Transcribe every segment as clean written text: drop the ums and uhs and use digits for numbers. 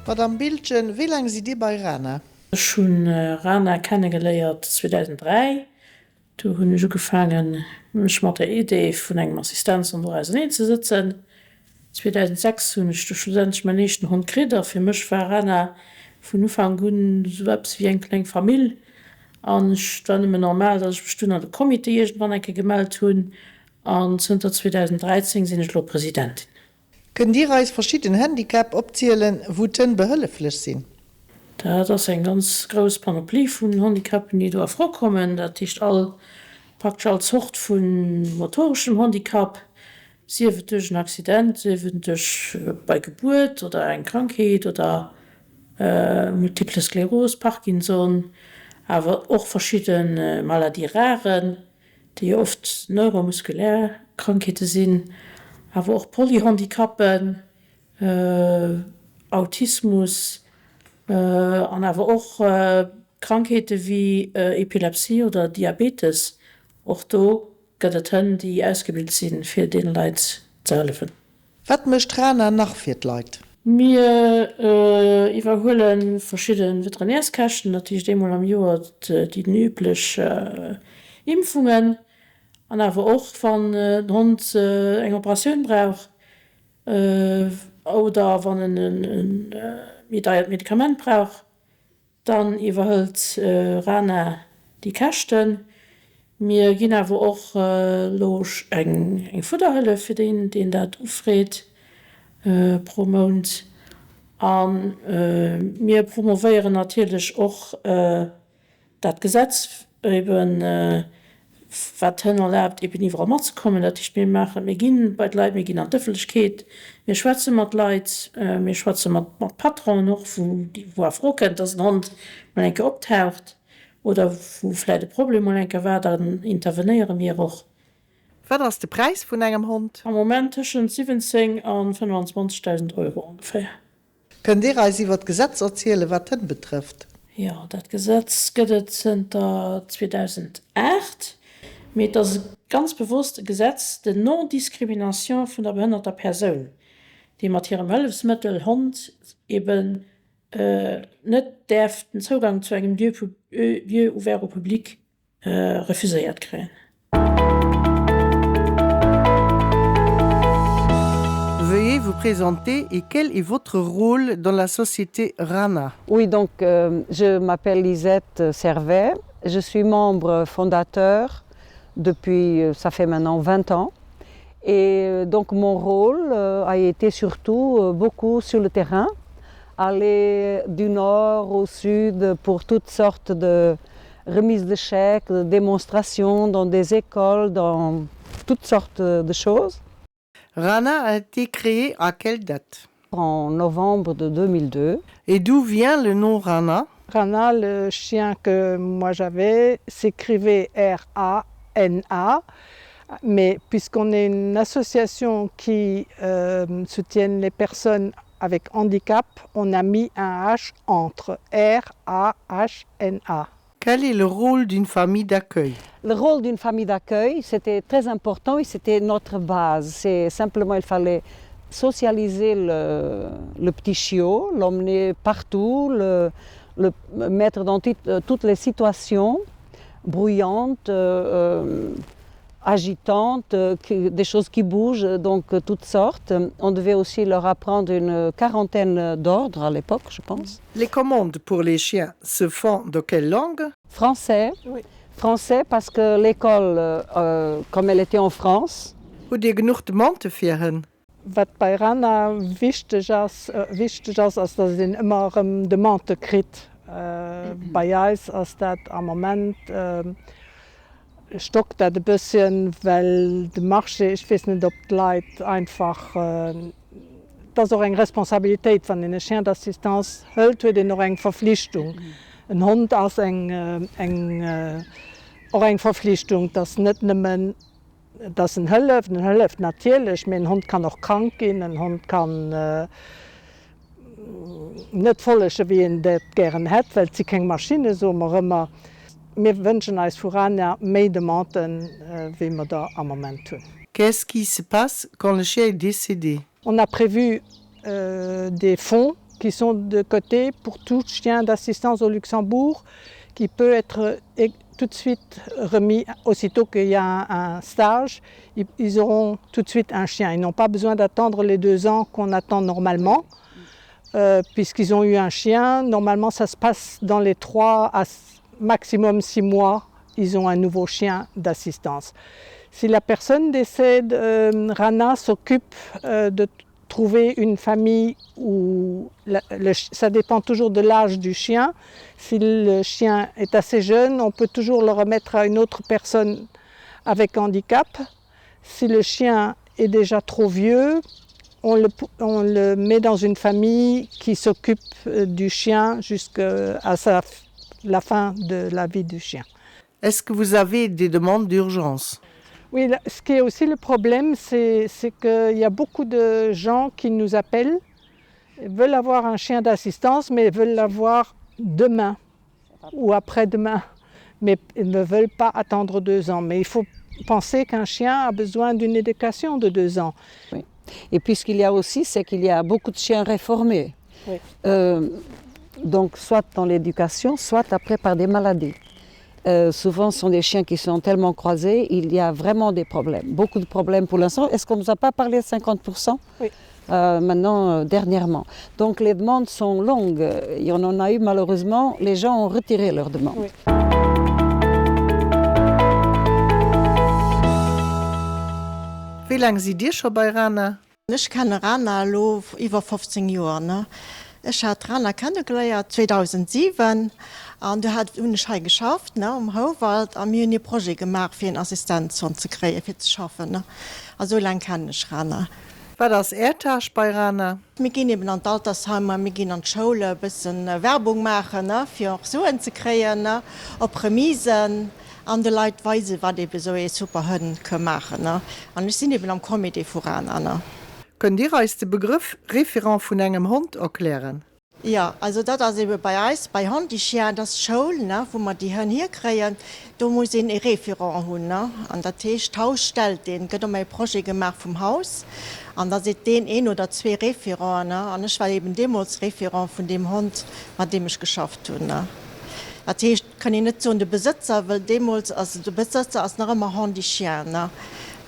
Madame Bildchen, wie lange sind die bei Rana? Schon Rana kennengelernt 2003. Da habe ich angefangen, mich mit der Idee von einer Assistenz und Reisen einzusetzen. 2006 habe ich schlussendlich meinen ersten Hund gekriegt. Für mich war Rana von Anfang an so etwas wie eine kleine Familie. Und ich war nicht mehr normal, dass ich bestimmt an der Komitee irgendwann gemeldet habe. Und seit 2013 bin ich Präsidentin. Können die Reis verschiedene Handicap abzählen, wo die behilflich sind? Das ist eine ganz große Panoplie von Handicapen, die da vorkommen. Das ist praktisch als Sort von motorischem Handicap. Sie wird durch ein Accident, sie wird durch bei Geburt oder eine Krankheit oder Multiple Sklerose, Parkinson, aber auch verschiedene Maladie-Raren, die oft neuromuskuläre Krankheiten sind, aber auch Polyhandicapen, Autismus, und aber auch Krankheiten wie Epilepsie oder Diabetes. Auch da gibt es Leute, die ausgebildet sind, für den Leuten zu helfen. Was möchte Rana noch für die Leute? Wir überholen verschiedene Veterinärskästen, natürlich einmal am Jahr die üblichen Impfungen. Und aber auch, wenn der Hund eine Operation braucht oder wenn ein Medikament braucht, dann überholt Rana die Kästen. Wir gehen aber auch los eine Futterhölle für den das aufregt pro Monat. Und wir promovieren natürlich auch das Gesetz eben, was ihnen erlaubt, eben überall mitzukommen. Das ist, wir gehen bei den Leuten, wir gehen an die Öffentlichkeit, wir schwätzen mit Leuten, wir schwätzen mit Patronen noch, wo er froh kennt, dass ein Hund mal auftaucht oder wo vielleicht ein Problem mal war, dann intervenieren wir auch. Was ist der Preis von einem Hund? Am Moment zwischen 17.000 und 25.000 Euro ungefähr. Können die Reis über das Gesetz erzählen, was das betrifft? Ja, das Gesetz gibt es seit 2008. Mit das ganz bewusst Gesetz der Non-Diskrimination von der behinderten Person, die mit ihrem Hilfsmittel Hund eben nicht den Zugang zu einem Lieu ouvert au public refusiert kriegen. Veuillez vous présenter et quel est votre rôle dans la société Rana? Oui, donc je m'appelle Lisette Servet, je suis membre fondateur depuis, ça fait maintenant 20 ans. Et donc mon rôle a été surtout beaucoup sur le terrain, aller du nord au sud pour toutes sortes de remises de chèques, de démonstrations dans des écoles, dans toutes sortes de choses. Rana a été créé à quelle date? En novembre de 2002. Et d'où vient le nom Rana? Rana, le chien que moi j'avais, s'écrivait R-A-N-A, mais puisqu'on est une association qui soutient les personnes avec handicap, on a mis un H entre R-A-H-N-A. Quel est le rôle d'une famille d'accueil? Le rôle d'une famille d'accueil, c'était très important et c'était notre base. C'est simplement, il fallait socialiser le petit chiot, l'emmener partout, le mettre dans toutes les situations bruyantes, agitantes, des choses qui bougent, donc toutes sortes. On devait aussi leur apprendre une quarantaine d'ordres à l'époque, je pense. Les commandes pour les chiens se font de quelle langue? Français. Oui. Français parce que l'école, comme elle était en France. Hoe die genoeg de man te vieren? Wat bei Rana wichtig ist, dass den immer de Mante kriegt. Bei uns ist das am Moment stockt das ein bisschen, weil der Marché, ich weiß nicht, ob die Leute einfach, das ist auch eine Responsabilität von den Chien-d'Assistance, hält wir noch eine Verpflichtung. Ein Hund ist auch eine Verpflichtung, dass nicht nur das ein hilft natürlich, aber ein Hund kann auch krank gehen, ein Hund kann nicht folgen, wie er das gerne hat, weil sie keine Maschine so immer. Wir wünschen uns von Rana mehr Demanten, wie wir da am Moment tun. Qu'est-ce qui se passe quand le chien est décédé? On a prévu des fonds qui sont de côté pour tout chien d'assistance au Luxembourg qui peut être tout de suite remis aussitôt qu'il y a un stage. Ils auront tout de suite un chien. Ils n'ont pas besoin d'attendre les 2 ans qu'on attend normalement. Puisqu'ils ont eu un chien, normalement ça se passe dans les 3 à maximum 6 mois, ils ont un nouveau chien d'assistance. Si la personne décède, Rana s'occupe de trouver une famille où ça dépend toujours de l'âge du chien. Si le chien est assez jeune, on peut toujours le remettre à une autre personne avec handicap. Si le chien est déjà trop vieux, on le met dans une famille qui s'occupe du chien jusqu'à la fin de la vie du chien. Est-ce que vous avez des demandes d'urgence? Oui, ce qui est aussi le problème, c'est qu'il y a beaucoup de gens qui nous appellent, veulent avoir un chien d'assistance, mais veulent l'avoir demain ou après-demain. Mais ils ne veulent pas attendre 2 ans. Mais il faut penser qu'un chien a besoin d'une éducation de 2 ans. Oui. Et puis ce qu'il y a aussi, c'est qu'il y a beaucoup de chiens réformés. Oui. Donc soit dans l'éducation, soit après par des maladies. Souvent, ce sont des chiens qui sont tellement croisés, il y a vraiment des problèmes. Beaucoup de problèmes pour l'instant. Est-ce qu'on ne nous a pas parlé de 50% ? Oui. Maintenant, dernièrement. Donc les demandes sont longues. Il y en a eu malheureusement. Les gens ont retiré leurs demandes. Oui. Wie lange seid ihr schon bei Rana? Ich kenne Rana über 15 Jahre. Ich habe Rana kennengelernt 2007 und du hast unschei geschafft, um Howald am Juni Projekt gemacht für einen Assistenzhund zu kriegen, für zu schaffen. Also so lange kenne ich Rana. War das Ertag bei Rana? Wir gehen eben an die Altersheime, wir gehen an die Schule, ein bisschen Werbung machen, für so zu kriegen, auf Remisen. Und die Leute wissen, was eben so ein super Hund machen können. Und ich bin eben am Komitee voran. Könnt ihr uns den Begriff Referent von einem Hund erklären? Ja, also das ist eben bei uns, bei Hund ist ja das Schule, wo wir die Hunde hier kriegen, da muss ich einen Referent haben. Und das heißt, Haus stellt den, geht ein Projekt gemacht vom Haus. Und da sind den 1 oder 2 Referenten. Und ich war eben damals Referent von dem Hund, mit dem ich geschafft habe. Das heißt, kann ich nicht so der Besitzer, weil damals, also der Besitzer ist noch immer Hund, die Chien.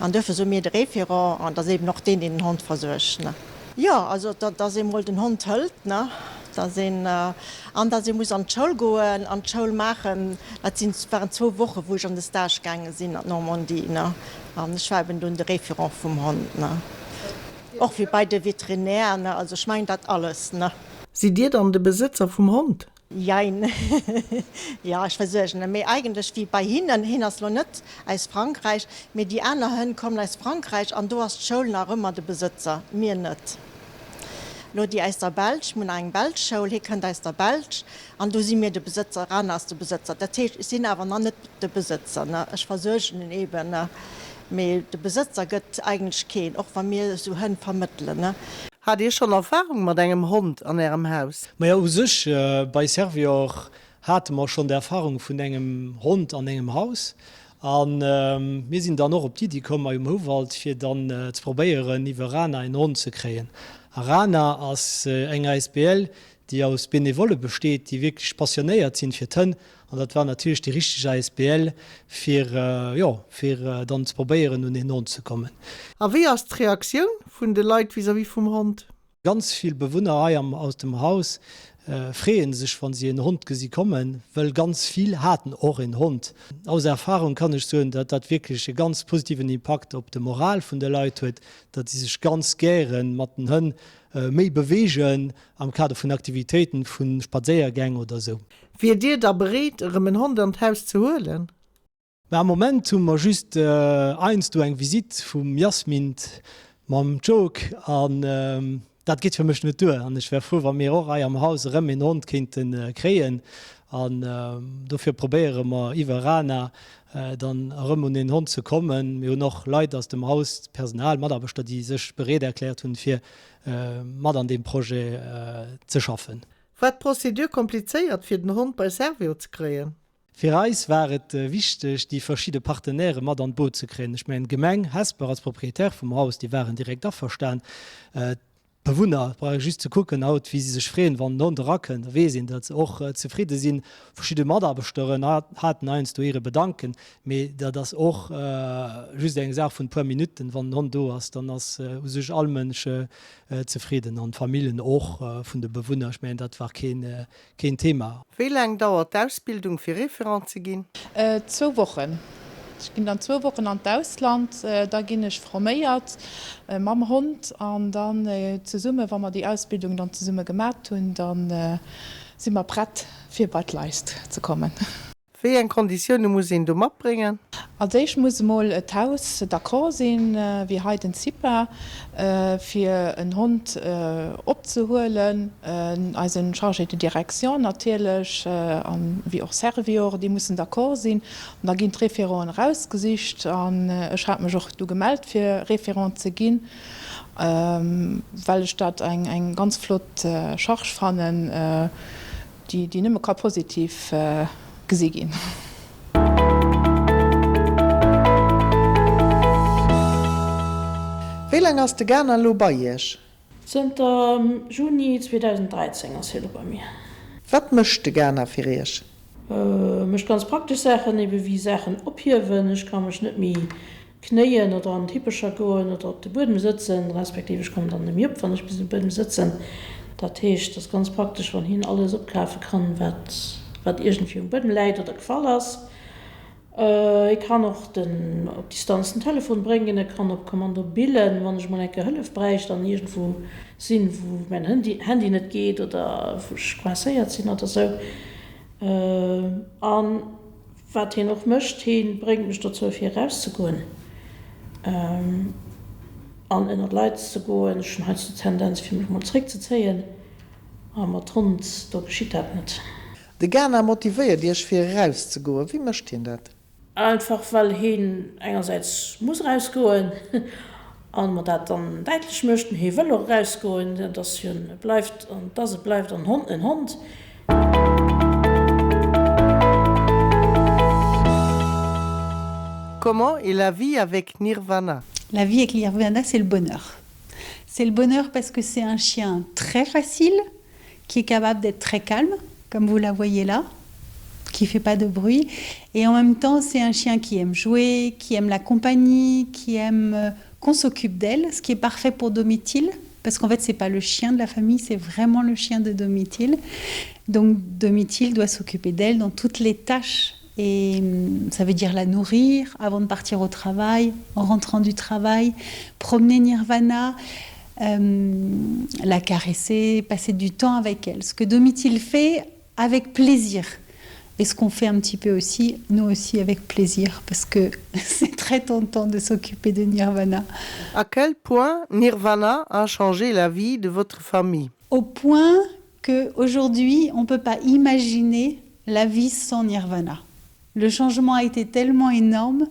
Und dürfen so mir der Referent und das eben noch den Hund versucht. Ja, also dass ich mal den Hund hält, dass ich muss an die Schule gehen, an die Schule machen. Das waren 2 Wochen, wo ich an den Stage gegangen bin in Normandie. Und ich war eben dann der Referent vom Hund. Auch wie bei den Veterinären, also ich meine das alles. Seid ihr dann der Besitzer vom Hund? Jein. Ja, ich versuche nicht. Eigentlich wie bei Ihnen ist noch nicht aus Frankreich. Mit die anderen Hunde kommen aus Frankreich und du hast die Schule noch immer der Besitzer. Mir nicht. Nur die aus der Belg, mit einer Belg-Schule, hier kommt aus der Belg und du siehst mir der Besitzer ran als der Besitzer. Das heißt, ich bin aber noch nicht der Besitzer. Ich versuche ihn eben. Aber der Besitzer gibt eigentlich keinen, auch wenn wir so Hunde vermitteln. Hat ihr schon Erfahrung mit einem Hund an eurem Haus? Ja, sich, bei Servier hatten wir schon die Erfahrung von einem Hund an einem Haus. Und wir sind dann noch auf die kommen im Hofwald, für dann zu probieren, über Rana einen Hund zu kriegen. Rana als eine SPL, die aus Benevole besteht, die wirklich passioniert sind für den. Und das war natürlich die richtige SPL, für dann zu probieren, in den Hund zu kommen. Aber wie ist die Reaktion von den Leuten vis-à-vis vom Hund? Ganz viele Bewohner aus dem Haus freuen sich, wenn sie einen Hund gesehen kommen, weil ganz viel hatten auch einen Hund. Aus Erfahrung kann ich sagen, dass das wirklich einen ganz positiven Impact auf die Moral der Leute hat, dass sie sich ganz gerne mit den Hunden mehr bewegen am Kader von Aktivitäten, von Spaziergängen oder so. Wie dir da bereit, einen Hund an das Haus zu holen? Am Moment haben wir just eine Visite von Jasmin mit dem Joke an das geht für mich nicht durch. Und ich wäre froh, wenn wir auch am Haus einen Hund kriegen. Und dafür probieren wir über Rana dann um den Hund zu kommen. Wir haben noch Leute aus dem Haus, Personal, Mitarbeiter, die sich bereit erklärt haben, für mit an dem Projekt zu schaffen. Was die Prozedur kompliziert, für den Hund bei Servio zu kriegen? Für uns war es wichtig, die verschiedenen Partner mit an Boot zu kriegen. Ich meine, Gemeng, Hesper als Proprietär vom Haus, die waren direkt einverstanden. Bewohner just zu gucken haut wie sie sich freeen wann non racken we sind dat auch zufrieden sind verschiedene Maderbesteuern hatten einst du ihre bedanken me da das auch just eng gesagt von paar Minuten wann non du hast dann as sich allmensche zufrieden an Familien auch von der Bewohner ich mein, dat war kein Thema. Wie lang dauert d'Ausbildung fir Referent ze ginn? 2 Wochen. Ich ging dann 2 Wochen an Ausland, da ging ich formiert mam Hund an dann zu Summe, wann man die Ausbildung dann zu Summe gemacht und dann sind wir bereit für Badleist zu kommen. Wie en Konditionen muss du abbringen? Also ich muss mal ein Haus d'accord sehen, wie heute in Zipa, für einen Hund abzuholen. Also in Charge der Direktion natürlich, wie auch Servier, die müssen d'accord sein. Und da gehen die Referenten rausgesicht. Und ich habe mich auch gemeldet, für Referent zu gehen, weil ich dort ein ganz flott Charge fand, die nicht mehr positiv gesehen gehen. Wie lange hast du gerne an Lobaiech? Sind Juni 2013 als Hilfe bei mir. Was möchtest du gerne für dich? Mich ganz praktisch Sachen, eben wie Sachen abheben. Ich kann mich nicht mehr knien oder an typischer gehen oder auf dem Boden sitzen, respektive ich komme dann nicht mehr, wenn ich bis auf dem Boden sitzen. Das heißt, das ist ganz praktisch, wenn ich alles abkaufen kann, was irgendwie am Boden leid oder gefallen ist. Ich kann auch auf Distanz ein Telefon bringen, ich kann auf Kommando bilden, wenn ich mal eine Hilfe brauche, dann irgendwo sind, wo mein Handy nicht geht oder wo ich quasiert bin oder so. Und was ich noch möchte, bringt mich dazu, hier rauszugehen. An in der Leute zu gehen, ich habe die Tendenz, für mich mal zurückzuziehen. Aber sonst, da geschieht das nicht. Du gerne motiviert dich für rauszugehen. Wie möchtest du das? Einfach weil hin einerseits muss rausgehen und man das dann deutlich möchten, hier will auch rausgehen, dass es bleibt ein Hund in Hund. Comment est la vie avec Nirvana? La vie avec Nirvana, c'est le bonheur. C'est le bonheur parce que c'est un chien très facile, qui est capable d'être très calme, comme vous la voyez là, qui ne fait pas de bruit. Et en même temps, c'est un chien qui aime jouer, qui aime la compagnie, qui aime qu'on s'occupe d'elle, ce qui est parfait pour Domitil, parce qu'en fait, ce n'est pas le chien de la famille, c'est vraiment le chien de Domitil. Donc, Domitil doit s'occuper d'elle dans toutes les tâches. Et ça veut dire la nourrir avant de partir au travail, en rentrant du travail, promener Nirvana, la caresser, passer du temps avec elle. Ce que Domitil fait avec plaisir. Et ce qu'on fait un petit peu aussi, nous aussi avec plaisir, parce que c'est très tentant de s'occuper de Nirvana. À quel point Nirvana a changé la vie de votre famille? Au point qu'aujourd'hui, on ne peut pas imaginer la vie sans Nirvana. Le changement a été tellement énorme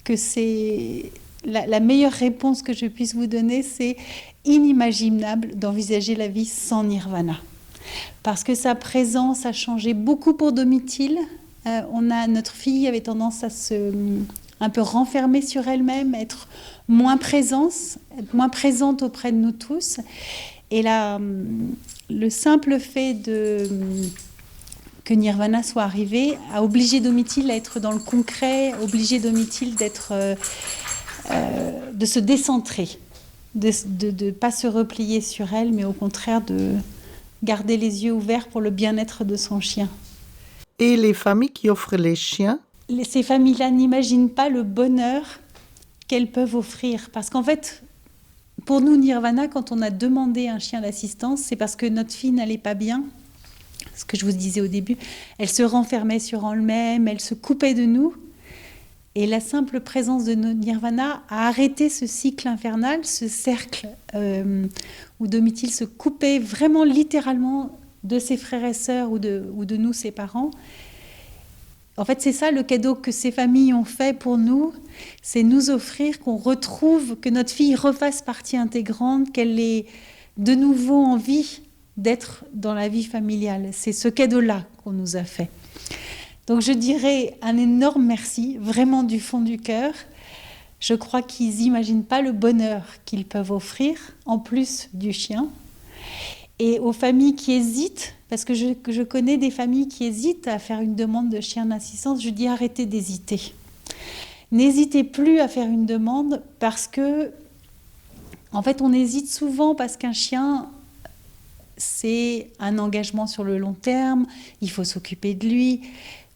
que c'est la meilleure réponse que je puisse vous donner, c'est inimaginable d'envisager la vie sans Nirvana. Parce que sa présence a changé beaucoup pour Domitil. Notre fille avait tendance à un peu renfermer sur elle-même, être moins présente auprès de nous tous. Et là, le simple fait que Nirvana soit arrivé a obligé Domitil à être dans le concret, obligé Domitil de se décentrer, de ne pas se replier sur elle, mais au contraire de garder les yeux ouverts pour le bien-être de son chien. Et les familles qui offrent les chiens? Ces familles-là n'imaginent pas le bonheur qu'elles peuvent offrir. Parce qu'en fait, pour nous, Nirvana, quand on a demandé un chien d'assistance, c'est parce que notre fille n'allait pas bien. Ce que je vous disais au début, elle se renfermait sur elle-même, elle se coupait de nous. Et la simple présence de Nirvana a arrêté ce cycle infernal, ce cercle où Domitil se coupait vraiment littéralement de ses frères et sœurs ou de nous, ses parents. En fait, c'est ça le cadeau que ces familles ont fait pour nous, c'est nous offrir qu'on retrouve, que notre fille refasse partie intégrante, qu'elle ait de nouveau envie d'être dans la vie familiale. C'est ce cadeau-là qu'on nous a fait. Donc je dirais un énorme merci, vraiment du fond du cœur, Je crois qu'ils n'imaginent pas le bonheur qu'ils peuvent offrir, en plus du chien. Et aux familles qui hésitent, parce que je connais des familles qui hésitent à faire une demande de chien d'assistance, je dis arrêtez d'hésiter. N'hésitez plus à faire une demande parce que, en fait, on hésite souvent parce qu'un chien, c'est un engagement sur le long terme, il faut s'occuper de lui.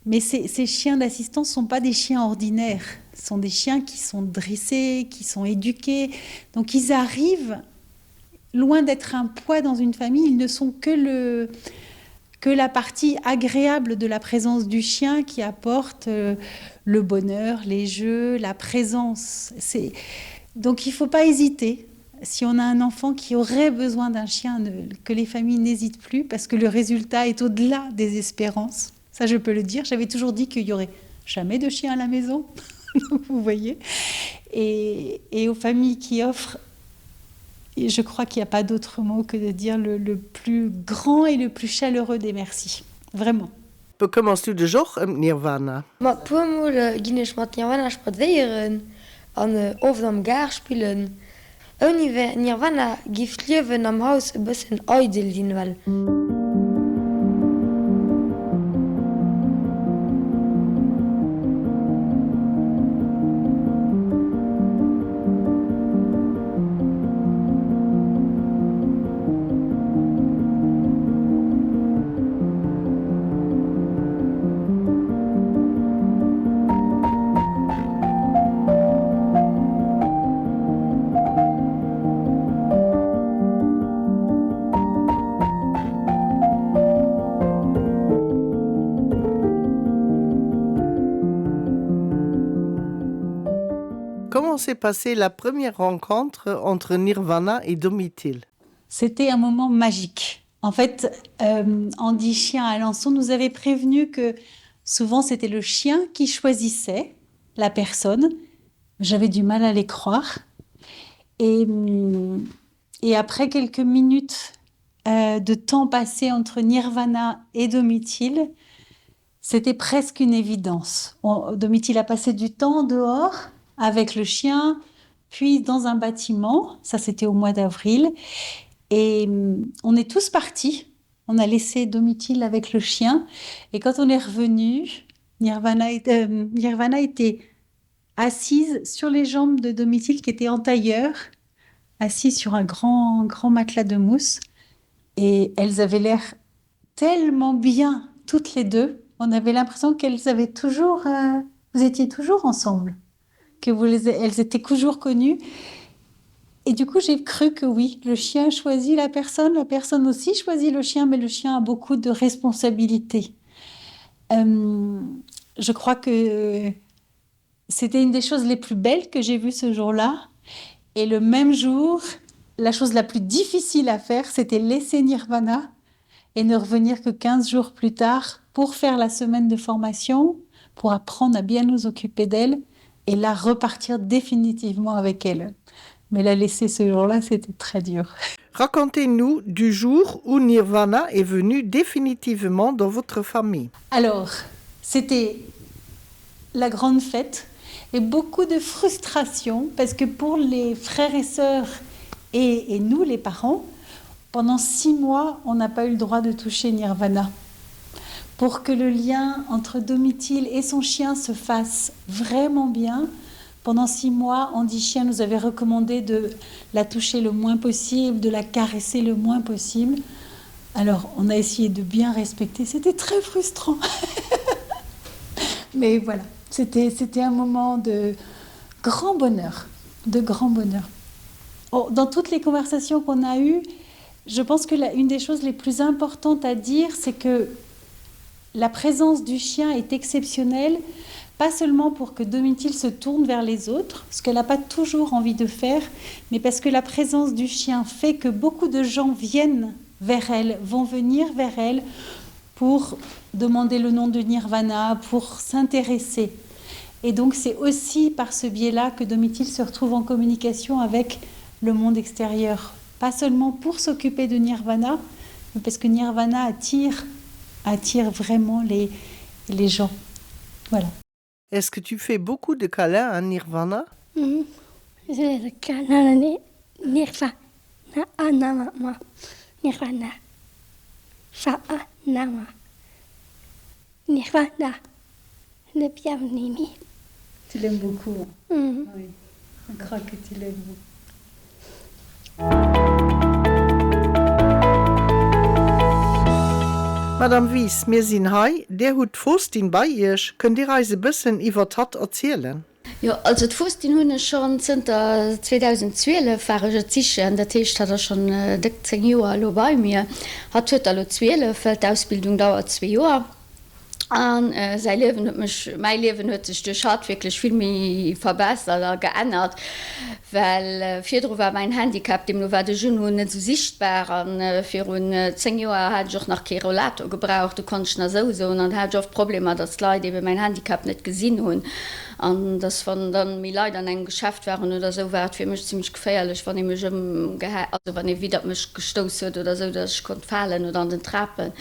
Mais ces chiens d'assistance ne sont pas des chiens ordinaires. Ce sont des chiens qui sont dressés, qui sont éduqués. Donc ils arrivent, loin d'être un poids dans une famille, ils ne sont que la partie agréable de la présence du chien qui apporte le bonheur, les jeux, la présence. Donc il ne faut pas hésiter. Si on a un enfant qui aurait besoin d'un chien, que les familles n'hésitent plus parce que le résultat est au-delà des espérances. Ça, je peux le dire. J'avais toujours dit qu'il n'y aurait jamais de chien à la maison. Vous voyez. Et aux familles qui offrent, je crois qu'il n'y a pas d'autre mot que de dire le plus grand et le plus chaleureux des merci. Vraiment. Bekommst du de Joch Nirvana? Ma puermal ginn ich mat Nirvana spazieren an of am Gar spielen. Oni Nirvana gift liewen am Haus e bëssen Eidel dien well. Comment s'est passée la première rencontre entre Nirvana et Domitil? C'était un moment magique. En fait, Andy Chien à Alençon nous avait prévenu que souvent c'était le chien qui choisissait la personne. J'avais du mal à les croire. Et après quelques minutes de temps passé entre Nirvana et Domitil, c'était presque une évidence. Domitil a passé du temps dehors avec le chien, puis dans un bâtiment, ça c'était au mois d'avril, et on est tous partis, on a laissé Domitil avec le chien, et quand on est revenu, Nirvana était assise sur les jambes de Domitil qui était en tailleur, assise sur un grand matelas de mousse, et elles avaient l'air tellement bien, toutes les deux, on avait l'impression qu'elles avaient toujours, vous étiez toujours ensemble. Elles étaient toujours connues. Et du coup, j'ai cru que oui, le chien choisit la personne aussi choisit le chien, mais le chien a beaucoup de responsabilités. Je crois que c'était une des choses les plus belles que j'ai vues ce jour-là. Et le même jour, la chose la plus difficile à faire, c'était laisser Nirvana et ne revenir que 15 jours plus tard pour faire la semaine de formation, pour apprendre à bien nous occuper d'elle, et là, repartir définitivement avec elle. Mais la laisser ce jour-là, c'était très dur. Racontez-nous du jour où Nirvana est venu définitivement dans votre famille. Alors, c'était la grande fête et beaucoup de frustration parce que pour les frères et sœurs et nous, les parents, pendant 6 mois, on n'a pas eu le droit de toucher Nirvana. Pour que le lien entre Domitil et son chien se fasse vraiment bien, pendant 6 mois, Andy Chien nous avait recommandé de la toucher le moins possible, de la caresser le moins possible. Alors, on a essayé de bien respecter. C'était très frustrant. Mais voilà, c'était un moment de grand bonheur. Dans toutes les conversations qu'on a eues, je pense que une des choses les plus importantes à dire, c'est que la présence du chien est exceptionnelle, pas seulement pour que Domitil se tourne vers les autres, ce qu'elle n'a pas toujours envie de faire, mais parce que la présence du chien fait que beaucoup de gens viennent vers elle, vont venir vers elle pour demander le nom de Nirvana, pour s'intéresser. Et donc c'est aussi par ce biais-là que Domitil se retrouve en communication avec le monde extérieur. Pas seulement pour s'occuper de Nirvana, mais parce que Nirvana attire vraiment les gens. Voilà. Est-ce que tu fais beaucoup de câlins à Nirvana? Le bienvenue. Tu l'aimes beaucoup. Oui, je crois que tu l'aimes beaucoup. Madame Wies, mir sinn hei, der hut Fostin bei ihrch, könnt die Reise bisssen iwwer hat erzählen. Ja, also Fust den hunne schon sind 2012 fahrge Tischchen der Tisch hat schon 10 Joer lo bei mir hat hue 12 fällt Ausbildung dauert 2 Joer an sei Leben mein Leben hue sich durch hat wirklich viel mir verbessert oder geändert weil vierdro war mein Handicap dem war de Jun hun so sichtbar an für hun 10 Joer hat joch nach Kerolator gebraucht du konst na so und hat oft Probleme das Leute eben mein Handicap net gesinn hun an das von dann mir leider an eng Geschäft waren oder so war für mich ziemlich gefährlich wann ich mich also wann ich wieder mich gestoßen oder so dass ich konnte fallen oder an den Trappen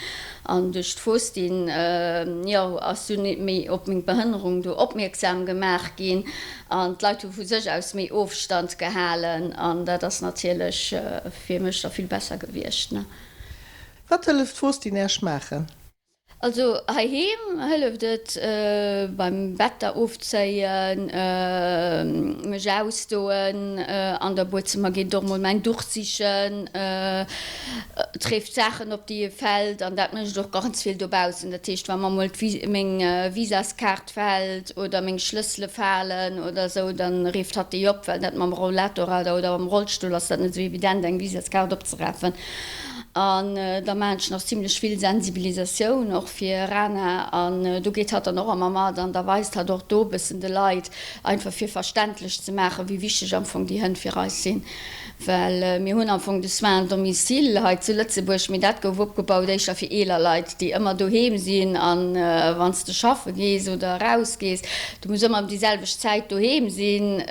an durch Fostin ja as du nicht mehr op meine Behinderung du aufmerksam gemacht gehen an Leute für sich aus mir Aufstand gehalen an das natürlich für mich da viel besser gewircht ne. Wat hilft Fostin erst machen? Also hilft et beim Wetter aufzeien mech ausdoen an der Bozimmer gin do mein durchsichen trifft Sachen op die fällt an dat mech doch ganz viel dobausen der Tisch war man még Visaskart fällt oder még Schlüssel fallen oder so dann rift hat die op dat man Rollator oder am Rollstuhl as net so evident eng Visaskart opzeraffen. An der Mensch noch ziemlich viel Sensibilisation noch für Ranne an du geht hat er noch am Mama dann da weißt hat doch do bis in de Leid einfach viel verständlich zu machen wie wichtig am Anfang die Hände für Reis sind weil mir hun am Anfang des waren Domizil zu Lützeburg mir dat gebaut ich für eler Leid die immer du heben sind an wann du schaffen gehst oder rausgehst du musst immer um dieselbe Zeit du heben sehen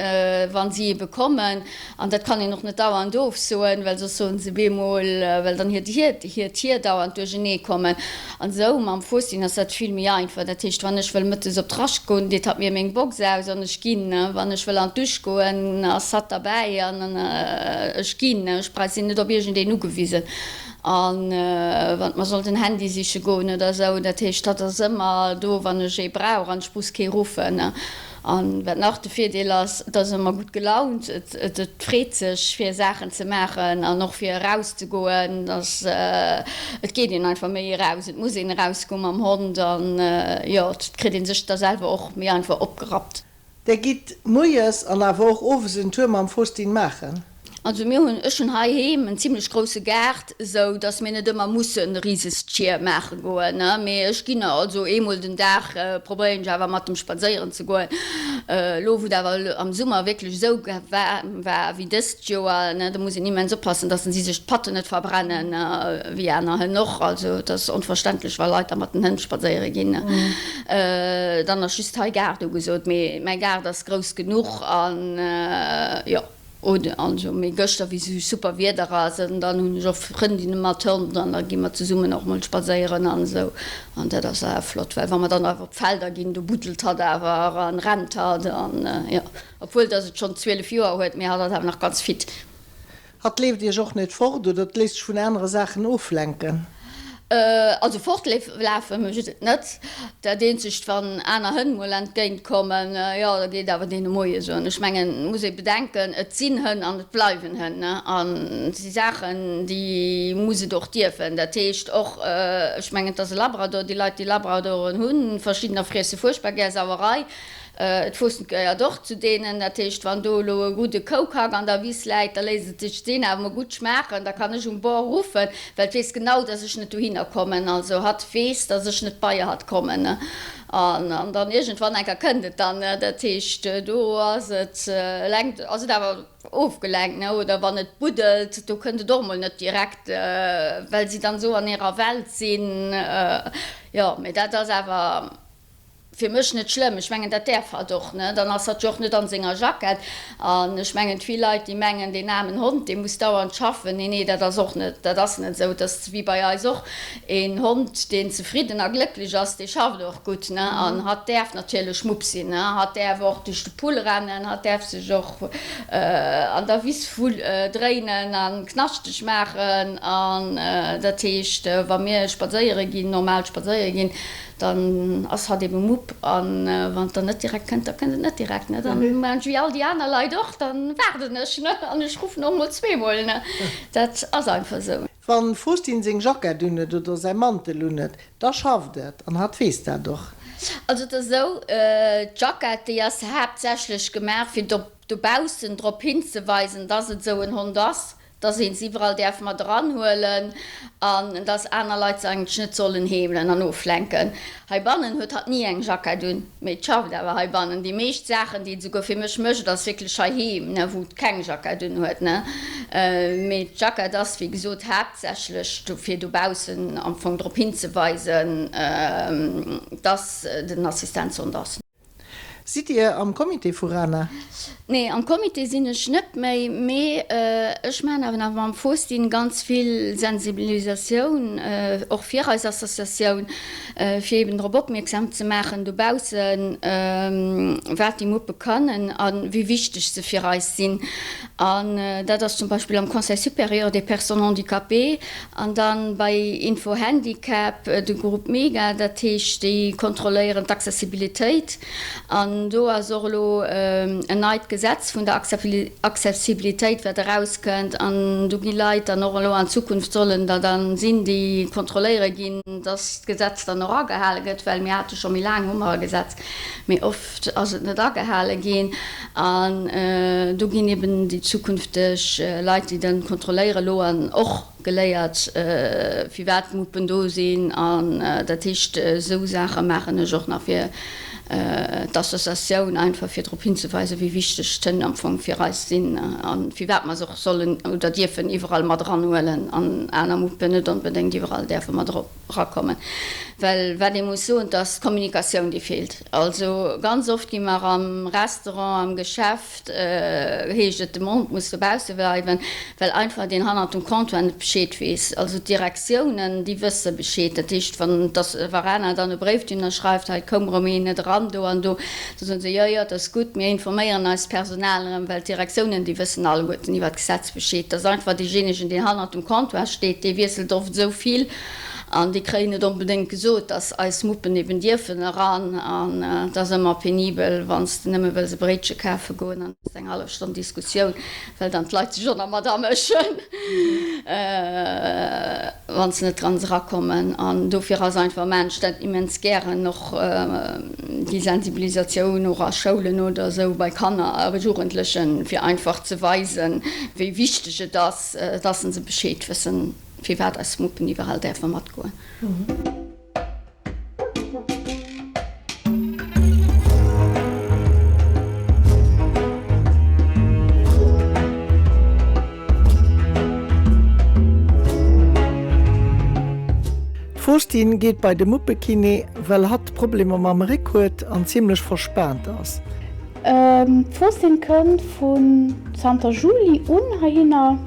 wann sie bekommen und das kann ich noch nicht dauernd doof so weil so sie bemol weil dann hier dauernd durch Gene kommen an so am Fostin das hat viel mehr einfach der Tisch wann ich will mit so trasch gehen die hat mir mein Box aus und ich ging wann ich will an durchgehen hat dabei an Kin pre net op den ugewiesen an wat man soll den Handy sich go oder so der Tisch hat er immer do wann brauch an Spuske rufen an nach de 4 dat immer gut gelaunt freet sech fir Sachen ze machen an noch fir rauszugoen het geht ihn einfach mé raus het muss rauskommen am Horden dann ja krit sech da selber auch mir einfach opgerat. Der geht Moes an der woch ofsinn Turm am Fostin machen. Also mir hun schon haheim en ziemlich große Gerd so dass mir net immer muss ein rieses Tier machen go ich gi also emul den Dach probieren Java mat dem spazieren zu go lo da war am Summer wirklich so war wie das da muss ich niemand so passen dass sie sich Patte net verbrennen wie einer noch also das unverständlich war Leute mat den Hand spazieren gehen dann schü Gerd gesot mein Gerd das groß genug an ja oder also mé Göster wie super wieder rasen dann hun Freundinnen Matern dann gi man zu summen noch mal spaieren an so an der das flott weil wenn man dann einfach Felder gin du butelt hat war an Rent hat an ja obwohl das schon 12 Joer huet mir hat noch ganz fit. Hat lebt ihr joch net fort oder dat lest schon andere Sachen auflenken? Also fortlaufen net der den sich van einer Hünmoland geint kommen ja da geht aber den moie so ich mengen muss ich bedenken et ziehen hun an het bleiben hun an die Sachen die muss doch dürfen der Techt auch schmengen das Labrador die Leute die Labradoren hun verschiedener fresse Furchtbargersauerei Et fussen ja doch zu denen dercht wann dolo gute Kokag an der wies leit, da leset sich den aber gut schmechen, da kann ich Bo rufen, weil wees genau dat ich net hinkommen, also hat fees, dat ich net Bayier hat kommen. Und dann irgendwann enker könntet dann der Techt du lenkt also da war aufgelenkt oder wann net budelt, du könnte doch mal net direkt weil sie dann so an ihrer Welt sinn ja mit dat das aber für mich nicht schlimm, ich meine, das darf er doch, ne? Dann hast du auch nicht an seiner Jacket. Und ich meine, viele Leute, die mengen den armen Hund, den muss dauernd schaffen. Nee, das ist auch nicht, das ist nicht so. Das ist wie bei uns auch. Ein Hund, den zufrieden und glücklich ist, der schafft auch gut, ne? Und darf natürlich Schmupsi, ne? Darf auch durch die Pool rennen, darf sich auch an der Wies drehen, und knastig machen. Und das heißt, wenn wir spazieren gehen, normal spazieren gehen, dann hat eben Mupp an, wenn er nicht direkt kennt, dann kennt er nicht direkt. Ne? Dann meinst wie all die anderen Leute doch, dann werden nicht. Ne? Und ich rufe noch mal zweimal. Ne? Das ist einfach so. Wenn Faustin sein Jacket dünnet oder sein Mantel dünnet, das schafft er. Dann hat fest er doch. Also das ist so, Jacket, die ist hauptsächlich gemacht, für du baust darauf hinzuweisen, dass es so ein Hund ist. Da sind sie überall, darf man dranholen und dass andere Leute eigentlich nicht sollen hebeln und auflenken. Heibannen hat nie eine Jacke tun, mit schafft aber Heibannen. Die meisten Sachen, die sogar für mich möchten, das wirklich heben, ne, wo keine Jacke tun hat. Ne. Mit Jacke, das wie gesagt hauptsächlich für du Bausen Anfang darauf hinzuweisen, dass den Assistenz und das. Seid ihr am Komitee voran? Nee, am Komitee sind ich nicht mehr. Ich meine, aber am Faustin ganz viel Sensibilisation, auch für als Assoziation, für eben darauf aufmerksam zu machen, du baust, was die Muppe können und wie wichtig sie für uns sind. Und das ist zum Beispiel am Conseil supérieur des Personnes handicapées und dann bei Info Handicap, der Gruppe Mega, das heißt, die kontrollieren die Accessibilität. Und da ist auch ein neues Gesetz von der Accessibilität, wer rauskommt. Und du die Leute dann noch in Zukunft sollen, da dann sind die kontrollieren gehen, das Gesetz dann noch angehalten wird, weil wir hatten schon lange ein Gesetz, aber oft als es nicht angehalten gehen. Und du gehen eben die zukünftigen Leute, die dann kontrollieren lassen, auch gelehrt, wie weit Muppen da sind. Und das ist so Sachen machen, ich auch nachher. Die Assoziation einfach für darauf hinzuweisen, wie wichtig den Anfang für uns sind und wie weit man sich sollen oder dürfen überall mal dranholen an einer Muppe nicht unbedingt überall dürfen wir rankommen. Weil wenn ich muss so, dass Kommunikation die fehlt. Also ganz oft gehen wir am Restaurant, am Geschäft, der Mund muss dabei bleiben, weil einfach den Hand und Konto nicht Bescheid weiß. Also Direktionen, die wissen Bescheid. Das ist, wenn das Varana dann einen Brief schreibt, halt komm Rumänien dran, da sagen sie, ja, das ist gut, wir informieren als Personal, weil Direktionen, die wissen alle gut, nie was Gesetz besteht. Das ist einfach diejenigen, die Hand und Konto steht, die wissen oft so viel. Und die kriegen nicht unbedingt gesagt, dass als Muppen neben dir ran und das ist immer penibel, wenn sie nicht mehr sie Brötchen kaufen gehen. Und das ist eine halbe Stunde Diskussion, weil dann die Leute schon einmal da mischen, wenn sie nicht dran rankommen. Und dafür ist einfach Menschen immens gerne noch die Sensibilisation auch an Schulen oder so bei Kindern, aber Jugendlichen, für einfach zu weisen, wie wichtig das ist, dass sie Bescheid wissen. Wie weit als Muppen überall dürfen mitgehen. Faustin geht bei der Muppekine, weil hat Probleme mit dem Rekord und ziemlich verspannt ist. Faustin kommt von Santa Julie und Haina.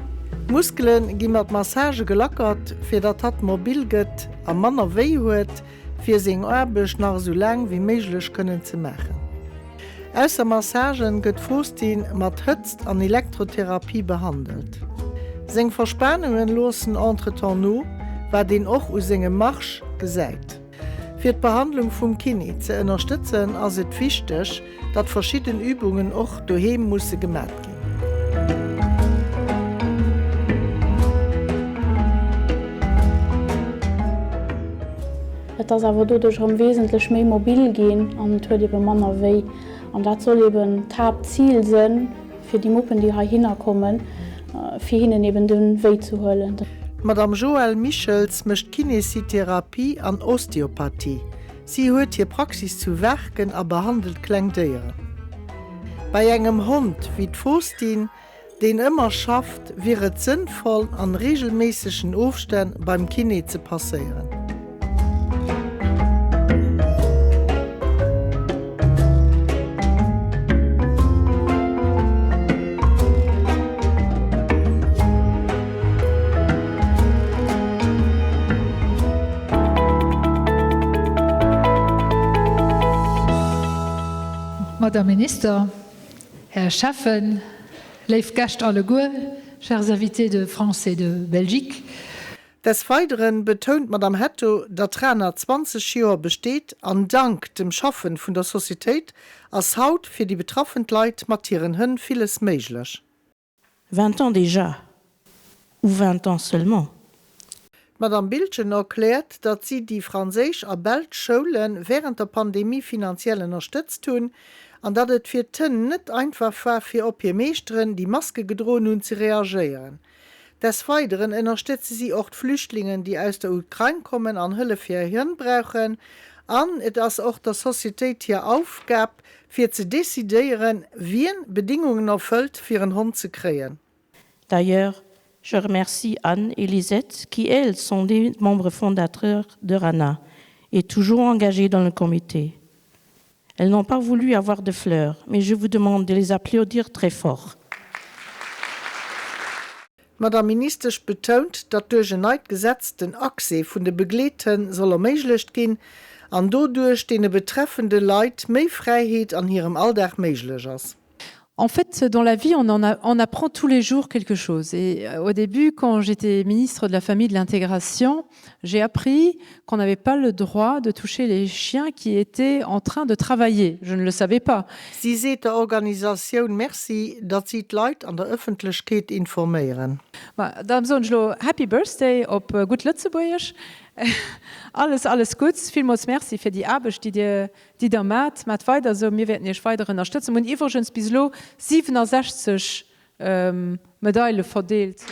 Muskelen gi mat Massage gelackert, fir dat hat mobil gëtt a Manner wéi huet, fir seg Erbeg nach so lang wie méiglech kënnen ze machen. Ausser Massagen gëtt Faustin mat Hëtzt an Elektrotherapie behandelt. Seng Verspannungen losen entretan no, war den och u segem Marsch gesäit. Fir d'Behandlung vum Kini ze ënnerstëtzen ass et wichtech, dat verschieden Übungen och doheem musse gemat gin. Das aber dadurch wesentlich mehr mobil gehen und hört eben Männer weh. Und das soll eben das Hauptziel sein für die Muppen, die hier hinkommen, für ihnen eben den Weh zu holen. Madame Joël Michels mischt Kinesiotherapie an Osteopathie. Sie hört hier Praxis zu Werken und behandelt Kleingtiere. Bei einem Hund wie Faustin, den immer schafft, wäre es sinnvoll, an regelmäßigen Aufständen beim Kine zu passieren. Madame Minister, Herr Schaffen, Leif Gast alle Gour, chers invités de France et de Belgique. Des Weiteren betont Madame Hetto, dat 320 Jahre besteht an dank dem Schaffen vun der Societät als Haut fir die betroffen Leiit matieren hunn vieles méiglech. 20 ans déjà, ou 20 ans seulement. Madame Bildchen erklärt, dat sie die Franzésisch a Belgschulen während der Pandemie finanziell unterstützt hun, an dat et fir Tënnen net einfach war fir op je Meesteren die Maske gedrohen hun zu reagieren. Des Weiteren unterstütze sie auch Flüchtlingen, die aus der Ukraine kommen, an Hülle für Hirn brauchen, an et as auch der Societät hier aufgab, für zu dezidieren, wie Bedingungen erfüllt, für einen Hund zu kriegen. D'ailleurs, je remercie Anne et Lisette, qui elles sont des membres fondateurs de RANA et toujours engagées dans le comité. Elles n'ont pas voulu avoir de fleurs, mais je vous demande de les applaudir très fort. Madame Minister betont, dat durch een neitgesetzten Akse vun de Begleten soll méiglecht gin, an dodurch de betreffende Leiit méi Freiheit an ihrem Alldag méiglech ass. En fait, dans la vie, on apprend tous les jours quelque chose. Et au début, quand j'étais ministre de la Famille et de l'Intégration, j'ai appris qu'on n'avait pas le droit de toucher les chiens qui étaient en train de travailler. Je ne le savais pas. Sie seht der Organisation merci, dat sie Leiit an der Öffentlichkeit informieren. Dann so Happy Birthday op Gut Lützeburgisch. Alles gut, vielmals merci für die Arbeit, die der macht weiter, so wir werden nicht weiter unterstützen. Und übrigens bis lo 67 Medaillen verdeelt.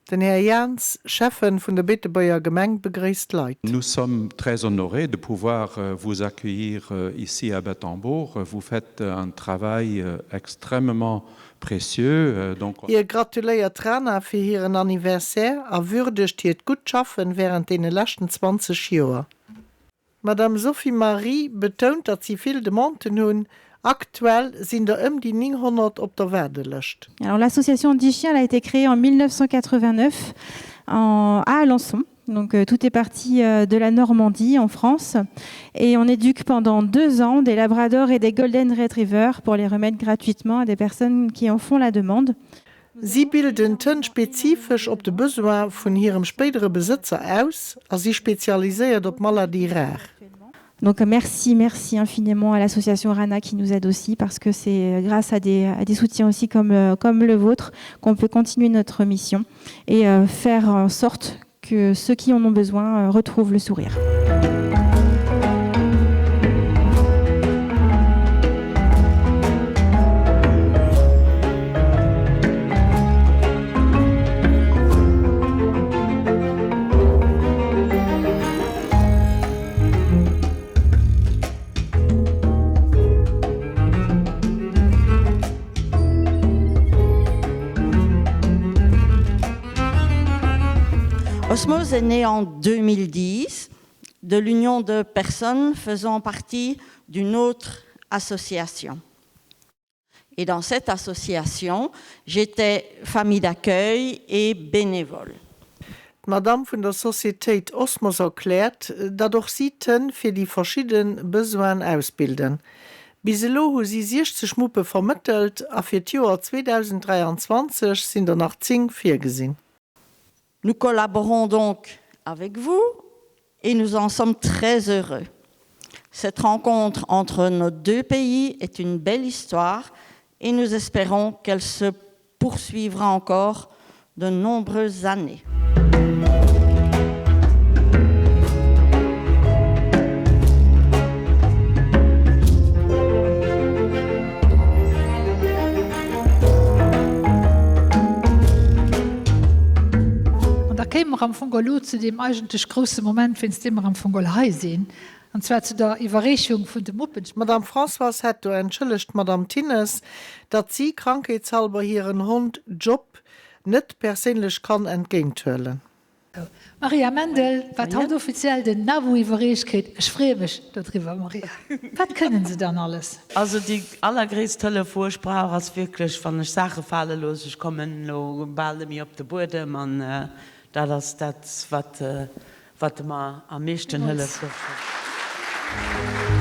Den Herr Jans, Chefin von der Bettebauer Gemeng, begrüßt Leute. Nous sommes très honorés de pouvoir vous accueillir ici à Bettembourg. Vous faites un travail extrêmement précieux. Ihr gratuliert Rana für ihren Anniversaire und würdigt ihr gut schaffen während den letzten 20 Jahren. Madame Sophie Marie betont, dass sie viel Demanten haben. Actuel sind die 900 op der Werde löscht. Alors l'association 10 chiens a été créée en 1989 à Alençon. Donc tout est parti de la Normandie en France et on éduque pendant 2 ans des labradors et des golden retrievers pour les remettre gratuitement à des personnes qui en font la demande. Sie bilden spezifisch op de Besoin von ihrem späteren Besitzer aus, als sie spezialisiert op Maladie rare. Donc merci infiniment à l'association RANA qui nous aide aussi parce que c'est grâce à des soutiens aussi comme le vôtre qu'on peut continuer notre mission et faire en sorte que ceux qui en ont besoin retrouvent le sourire. Osmose est née en 2010 de l'union de personnes faisant partie d'une autre association. Et dans cette association, j'étais famille d'accueil et bénévole. Madame von der Societät Osmos erklärt, dadurch sie für die verschiedenen Besoin ausbilden. Biselo hu sie 60 Muppe vermittelt, a für das Jahr 2023 sind nach 10 vorgesehen. Nous collaborons donc avec vous et nous en sommes très heureux. Cette rencontre entre nos 2 pays est une belle histoire et nous espérons qu'elle se poursuivra encore de nombreuses années. Kämer am Fongolo zu dem eigentlich großen Moment, wenn es immer am Fongolei sehen. Und zwar zu der Überreichung von den Muppen. Madame François hat entschuldigt Madame Tines, dass sie krankheitshalber ihren Hund Job nicht persönlich kann entgegentölen. Maria Mendel, was hat offiziell den Navu-Überreichkeit? Ich freue mich darüber, Maria. Was können Sie dann alles? Also die allergrößte Vorsprache ist wirklich, wenn ich Sachen fallen los, ich komme bald mir auf den Boden, man das, was mir am meisten hilft. Applaus